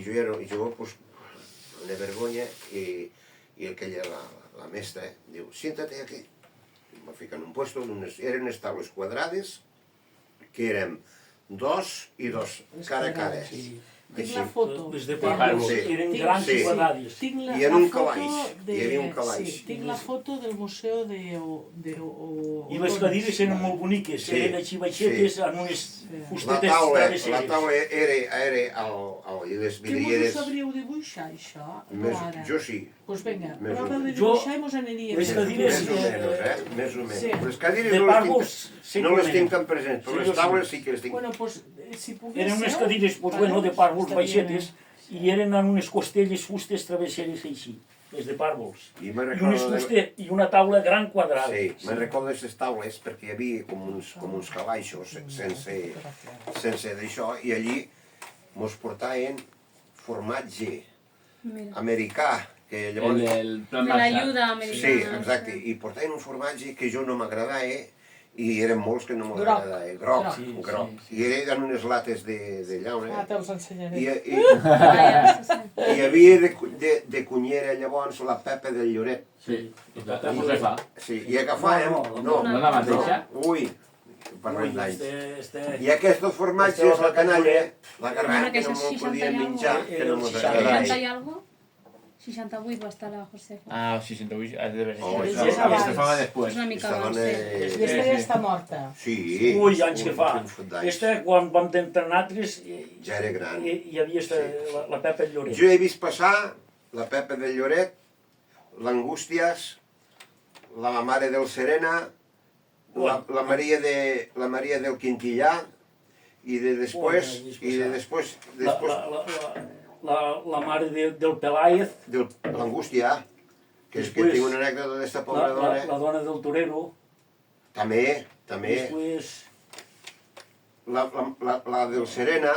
jo pues, una vergonya, i aquella, la mestra, diu, siéntate aquí. Me fica en un puesto, eren unes taules quadrades, que érem 2 i 2, cara a cara. Tinc la foto. Les de pàrvuls eren grans i quadrades. I en un calaix, hi havia un calaix. Sí, tinc la foto del museu de... I les cadires eren molt boniques, eren així baixetes, en unes fustetes travesseres. La taula era i les Que vidrieres... vos ho sabríeu dibuixar, això? Jo sí. Doncs vinga, prova de dibuixar i mos aniria. Les cadires... Més o menys. Les cadires de pàrvuls no les tinc tan presents, però les taules sí que les tinc. Bueno, doncs, si poguéssiu... Eren unes cadires, de pàrvuls baixetes, i eren en unes costelles fustes travesseres així, les de pàrvuls. I una taula gran quadrada. Sí, me'n recordo d'aquestes taules perquè hi havia com uns calaixos sense d'això, i allí mos portaven formatge americà, que llavors... De l'ajuda americana. Sí, exacte, i portaven un formatge que jo no m'agradava, i eren molts que no m'agradava, groc. I eren unes lates de llauna. Te'ls ensenyaré. I hi havia de cunyera llavors la Pepa del Lloret. Sí, i també fa. Sí, i agafàvem... No la mateixa? Ui, parlem d'anys. I aquests formatges, la canalla, la garrana, que no m'ho podien menjar, que no m'ho agradava. 60 i algo? 68 va estar la Josefa. Ah, 68, ha de venir. Aquesta fa després. És una mica abans. I aquesta ja està morta. Sí. Ui, anys que fa. Aquesta, quan vam tenir nosaltres... Ja era gran. Hi havia la Pepa del Lloret. Jo he vist passar la Pepa del Lloret, l'Angústies, la Mare del Serena, la Maria del Quintillà, i després... La mare del Peláez. L'Angústia, que és que tinc una anècdota d'esta pobra dona. La dona del torero. També. Després... La del Serena,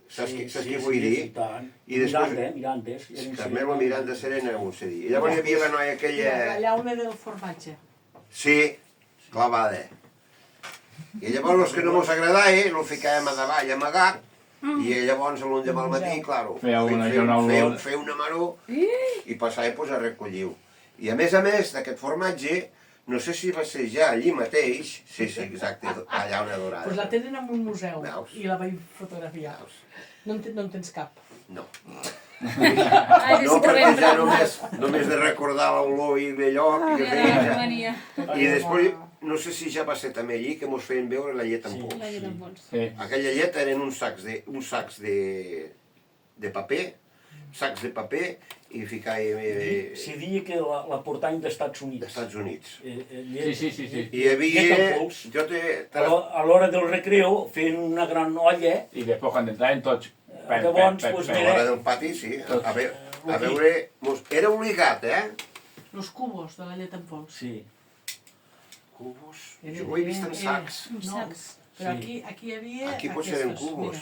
saps què vull dir? I després... Mirandes. Carmelo Miranda Serena, ho sé dir. I llavors hi havia la noia aquella... La llauna del formatge. Sí, clavada. I llavors els que no mos agradava, el ficàvem a davall amagat, i llavors a l'endemà al matí, claro, feia una maror i passava a recollir-ho. I a més d'aquest formatge, no sé si va ser ja allí mateix, sí, exacte, la llauna dorada. Doncs la tenen en un museu i la vaig fotografiar. No en tens cap? No. No, perquè ja només de recordar l'olor i d'allò que feia. I després, no sé si ja va ser també allí que mos feien veure la llet en pols. Aquella llet eren uns sacs de paper, i ficàvem... Se dia que la portaven d'Estats Units. D'Estats Units. Sí. I hi havia... A l'hora del recreo feien una gran olla. I després quan entraven tots... A l'hora del pati, sí. A veure... Era obligat, Los cubos de la llet en pols. Sí. Cubos? Jo ho he vist en sacs. No, però aquí hi havia... Aquí potser eren cubos.